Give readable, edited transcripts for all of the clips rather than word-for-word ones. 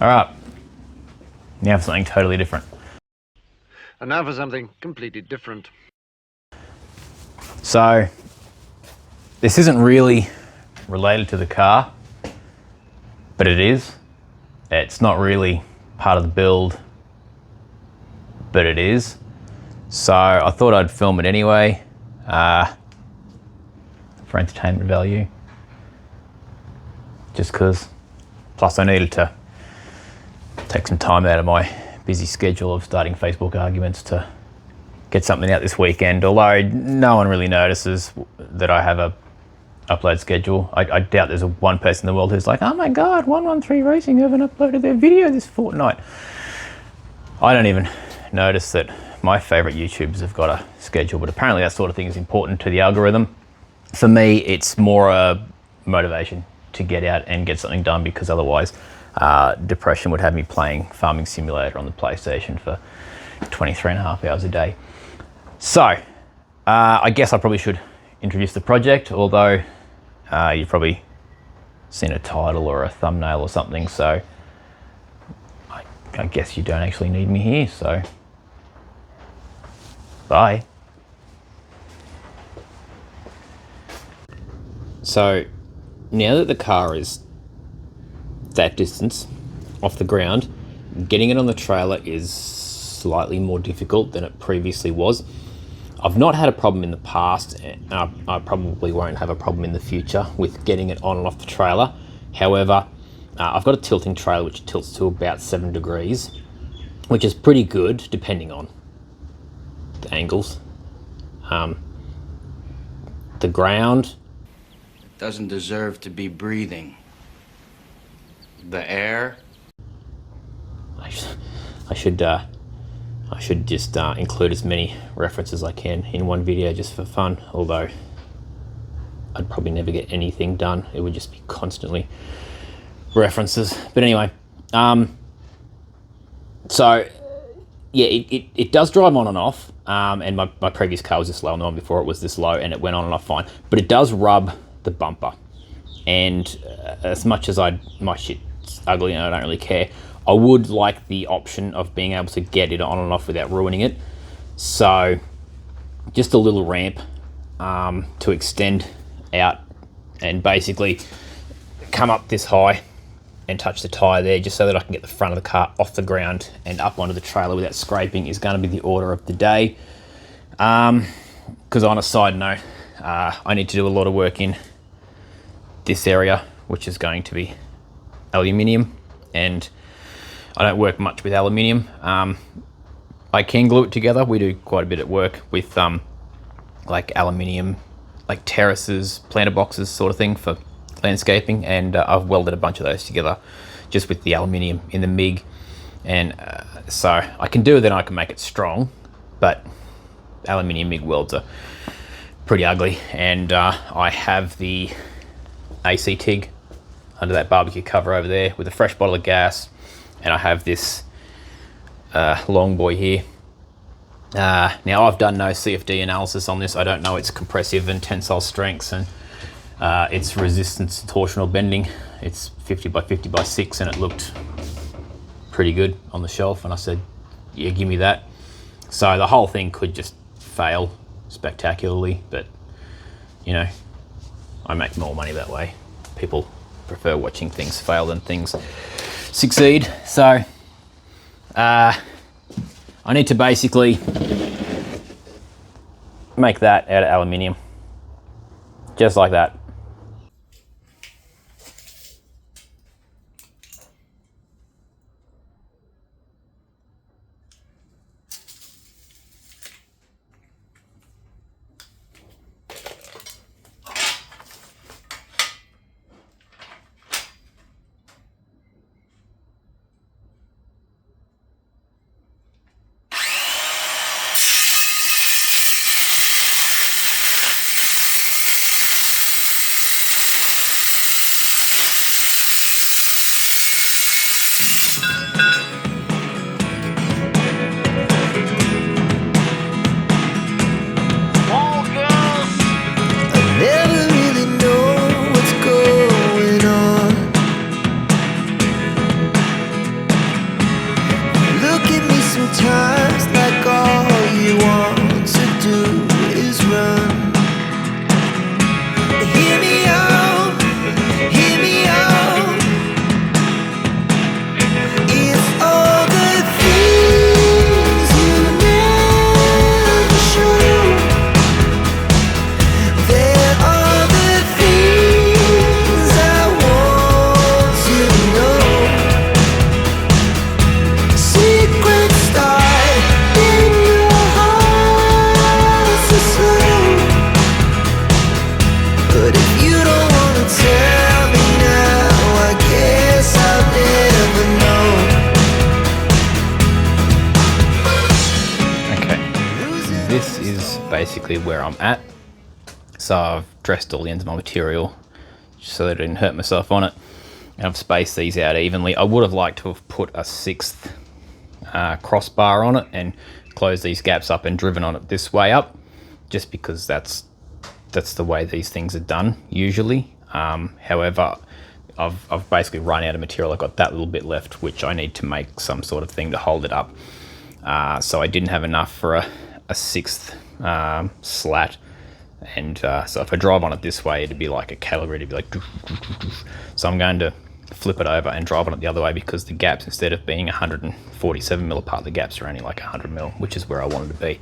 All right, now for something totally different. And now for something completely different. So, this isn't really related to the car, but it is. It's not really part of the build, but it is. So I thought I'd film it anyway, for entertainment value. Just because, plus I needed to take some time out of my busy schedule of starting Facebook arguments to get something out this weekend, although no one really notices that I have a upload schedule. I doubt there's one person in the world who's like, oh my God, 113 Racing haven't uploaded their video this fortnight. I don't even notice that my favorite YouTubers have got a schedule, but apparently that sort of thing is important to the algorithm. For me, it's more a motivation to get out and get something done, because otherwise depression would have me playing Farming Simulator on the PlayStation for 23 and a half hours a day. So I guess I probably should introduce the project, although you've probably seen a title or a thumbnail or something, so I guess you don't actually need me here, so bye. So now that the car is that distance off the ground, getting it on the trailer is slightly more difficult than it previously was. I've not had a problem in the past, and I probably won't have a problem in the future with getting it on and off the trailer. However, I've got a tilting trailer which tilts to about 7 degrees, which is pretty good depending on the angles. The ground doesn't deserve to be breathing. The air. I should just include as many references as I can in one video just for fun, although I'd probably never get anything done. It would just be constantly references. But anyway, so yeah, it does drive on and off, and my previous car was this low, and the one before it was this low, and it went on and off fine, but it does rub the bumper. And as much as my shit's ugly and I don't really care, I would like the option of being able to get it on and off without ruining it. So just a little ramp to extend out and basically come up this high and touch the tyre there, just so that I can get the front of the car off the ground and up onto the trailer without scraping, is going to be the order of the day. Because on a side note, I need to do a lot of work in this area, which is going to be aluminium, and I don't work much with aluminium. I can glue it together. We do quite a bit at work with like aluminium, like terraces, planter boxes sort of thing for landscaping, and I've welded a bunch of those together just with the aluminium in the MIG, and so I can do it, then I can make it strong, but aluminium MIG welds are pretty ugly. And I have the AC TIG under that barbecue cover over there with a fresh bottle of gas, and I have this long boy here. Now I've done no CFD analysis on this. I don't know its compressive and tensile strengths and its resistance to torsional bending. It's 50 by 50 by 6, and it looked pretty good on the shelf, and I said, yeah, give me that. So the whole thing could just fail spectacularly, but you know, I make more money that way. People prefer watching things fail than things succeed. So I need to basically make that out of aluminium, just like that. basically where I'm at. So I've dressed all the ends of my material just so that I didn't hurt myself on it. And I've spaced these out evenly. I would have liked to have put a 6th crossbar on it and closed these gaps up and driven on it this way up, just because that's the way these things are done usually. However, I've basically run out of material. I've got that little bit left, which I need to make some sort of thing to hold it up. So I didn't have enough for a 6th slat. And so if I drive on it this way, it'd be like a calibrator, it'd be like... So I'm going to flip it over and drive on it the other way, because the gaps, instead of being 147 mil apart, the gaps are only like 100 mil, which is where I wanted to be.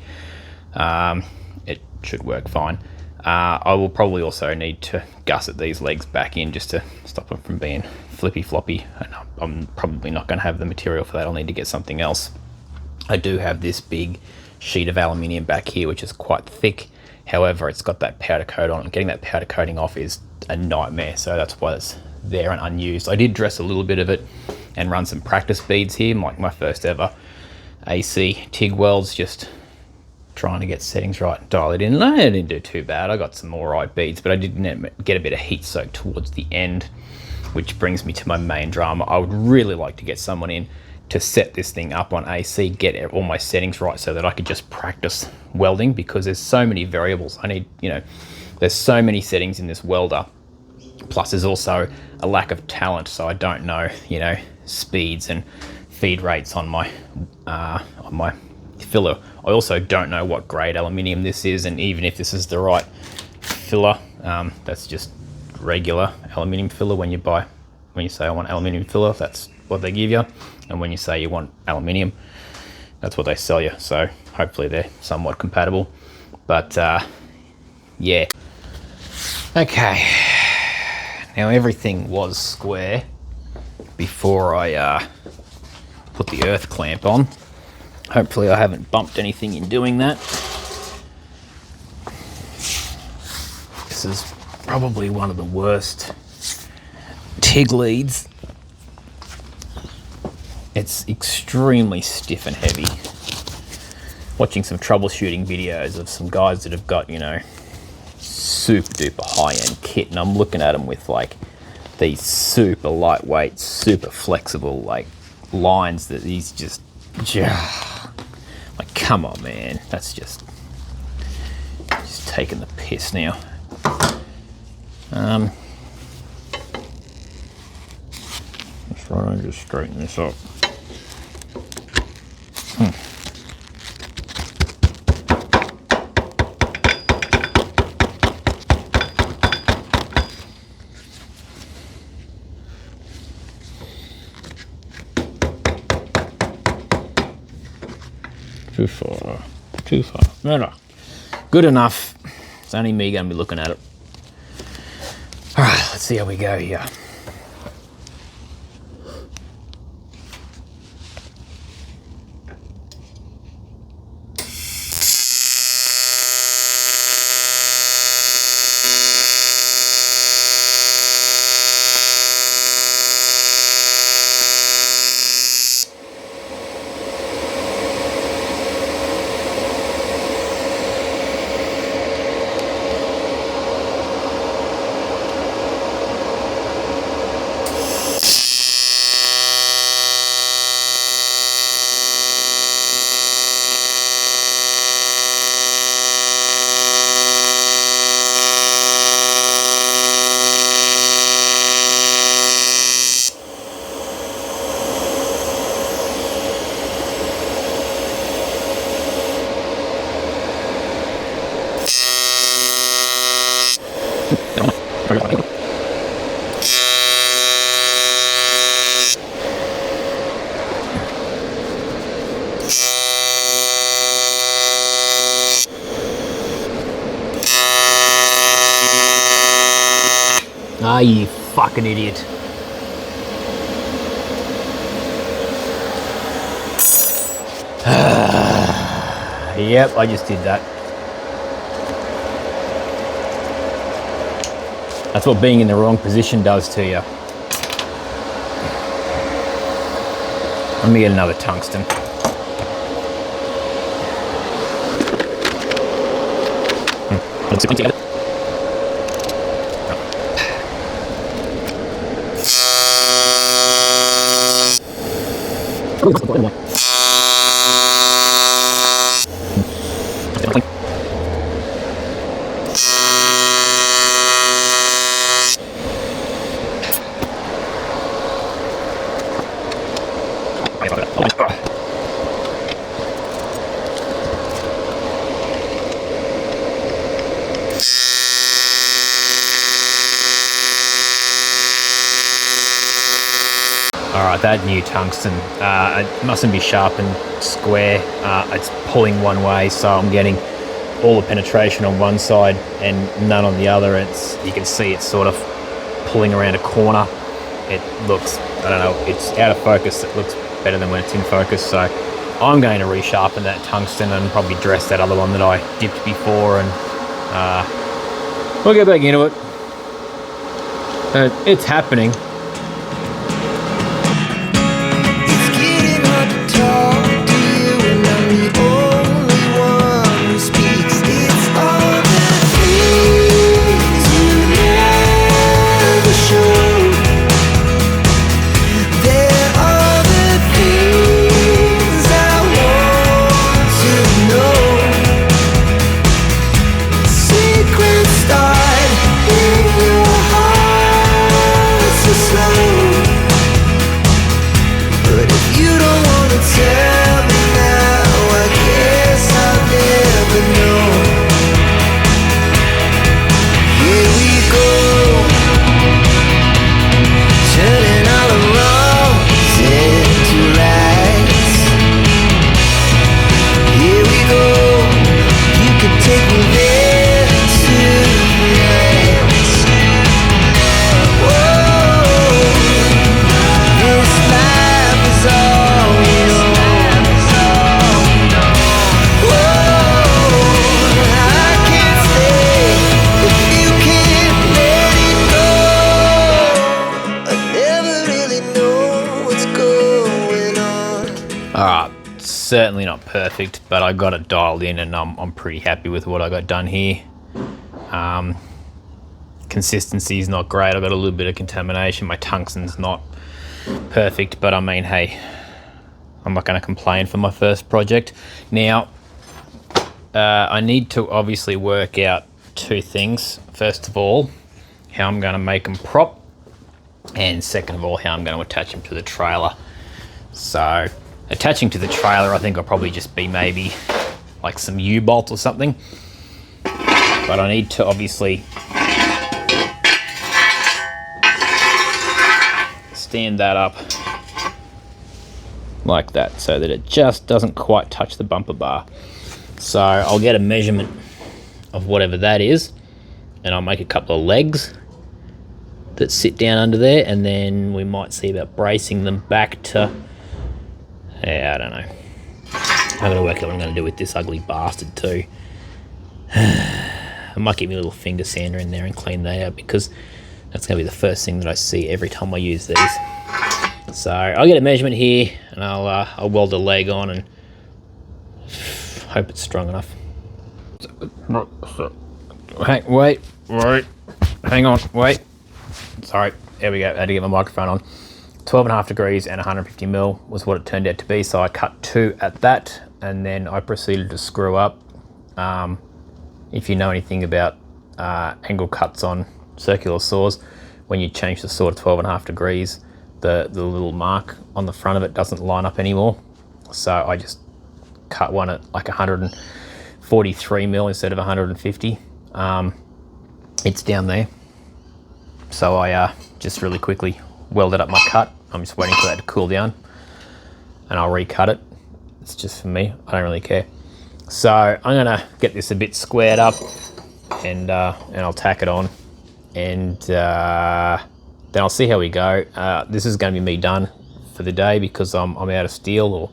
It should work fine. I will probably also need to gusset these legs back in just to stop them from being flippy floppy, and I'm probably not going to have the material for that. I'll need to get something else. I do have this big sheet of aluminium back here, which is quite thick. However, it's got that powder coat on it. Getting that powder coating off is a nightmare, so that's why it's there and unused. I did dress a little bit of it and run some practice beads here, like my first ever AC TIG welds, just trying to get settings right and dial it in. I didn't do too bad. I got some alright beads, but I didn't get a bit of heat soak towards the end, which brings me to my main drama. I would really like to get someone in to set this thing up on AC, get all my settings right so that I could just practice welding, because there's so many variables. I need, there's so many settings in this welder. Plus there's also a lack of talent, so I don't know, speeds and feed rates on my filler. I also don't know what grade aluminium this is, and even if this is the right filler, that's just regular aluminium filler. When you say I want aluminium filler, that's what they give you, and when you say you want aluminium, that's what they sell you. So hopefully they're somewhat compatible, but yeah. Okay, now everything was square before I put the earth clamp on. Hopefully I haven't bumped anything in doing that. This is probably one of the worst TIG leads. It's extremely stiff and heavy. Watching some troubleshooting videos of some guys that have got, super duper high-end kit, and I'm looking at them with like these super lightweight, super flexible like lines that these just like, come on man, that's just taking the piss now. That's right, I'll just straighten this up. Too far. No. Good enough. It's only me going to be looking at it. All right, let's see how we go here. Ah, you fucking idiot. Yep, I just did that. That's what being in the wrong position does to you. Let me get another tungsten. Alright, that new tungsten, it mustn't be sharp and square. It's pulling one way, so I'm getting all the penetration on one side and none on the other. You can see it's sort of pulling around a corner. It looks, I don't know, it's out of focus. It looks better than when it's in focus. So I'm going to resharpen that tungsten and probably dress that other one that I dipped before, and we'll get back into it. It's happening. Certainly not perfect, but I got it dialed in, and I'm pretty happy with what I got done here. Consistency is not great. I got a little bit of contamination. My tungsten's not perfect, but I mean, hey, I'm not going to complain for my first project. Now, I need to obviously work out two things. First of all, how I'm going to make them prop, and second of all, how I'm going to attach them to the trailer. So attaching to the trailer, I think I'll probably just be maybe like some U-bolt or something. But I need to obviously stand that up like that so that it just doesn't quite touch the bumper bar. So I'll get a measurement of whatever that is, and I'll make a couple of legs that sit down under there, and then we might see about bracing them back to, yeah, I don't know. I'm going to work out what I'm going to do with this ugly bastard too. I might get my little finger sander in there and clean that out, because that's going to be the first thing that I see every time I use these. So I'll get a measurement here, and I'll weld a leg on and hope it's strong enough. Wait, hang on, wait. Sorry, there we go, I had to get my microphone on. 12.5 degrees and 150 mil was what it turned out to be, so I cut 2 at that, and then I proceeded to screw up. If you know anything about angle cuts on circular saws, when you change the saw to 12.5 degrees, the little mark on the front of it doesn't line up anymore. So I just cut one at like 143 mil instead of 150. It's down there. So I just really quickly welded up my cut. I'm just waiting for that to cool down, and I'll recut it. It's just for me, I don't really care. So I'm gonna get this a bit squared up, and I'll tack it on, and then I'll see how we go. This is gonna be me done for the day, because I'm out of steel, or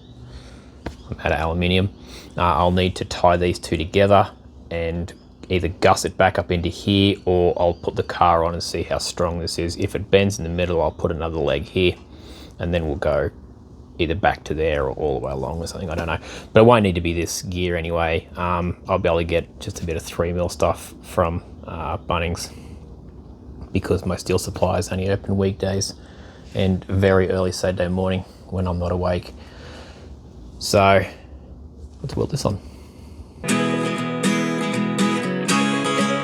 I'm out of aluminium. I'll need to tie these two together and either gusset back up into here, or I'll put the car on and see how strong this is. If it bends in the middle, I'll put another leg here, and then we'll go either back to there or all the way along or something, I don't know. But it won't need to be this gear anyway. I'll be able to get just a bit of 3mm stuff from Bunnings, because my steel supply is only open weekdays and very early Saturday morning when I'm not awake. So let's weld this on.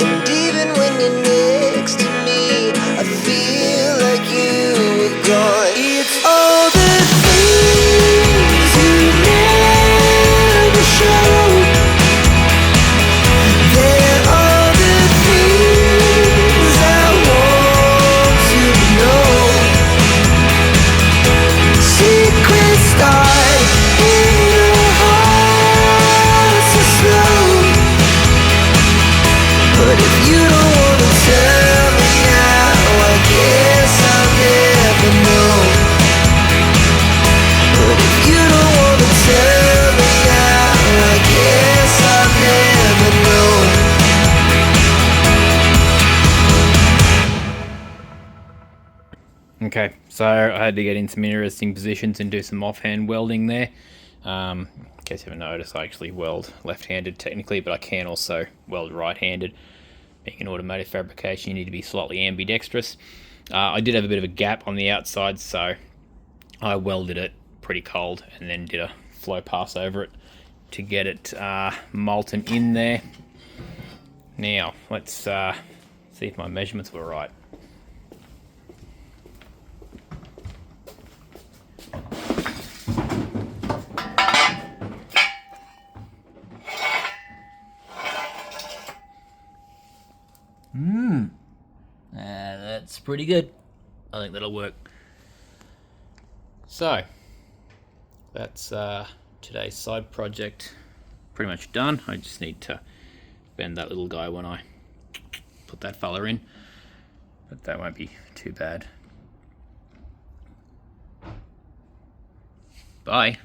And even when you're next to me, I feel like you were gone. It's all the things you never showed. They're all the things I want to know. Secrets start in your heart so slow. But if you don't wanna tell me now, I guess I'll never know. But if you don't wanna tell me now, I guess I'll never know. Okay, so I had to get in some interesting positions and do some offhand welding there. In case you haven't noticed, I actually weld left-handed technically, but I can also weld right-handed. Being an automotive fabrication, you need to be slightly ambidextrous. I did have a bit of a gap on the outside, so I welded it pretty cold and then did a flow pass over it to get it molten in there. Now, let's see if my measurements were right. That's pretty good. I think that'll work. So, that's today's side project pretty much done. I just need to bend that little guy when I put that fella in, but that won't be too bad. Bye.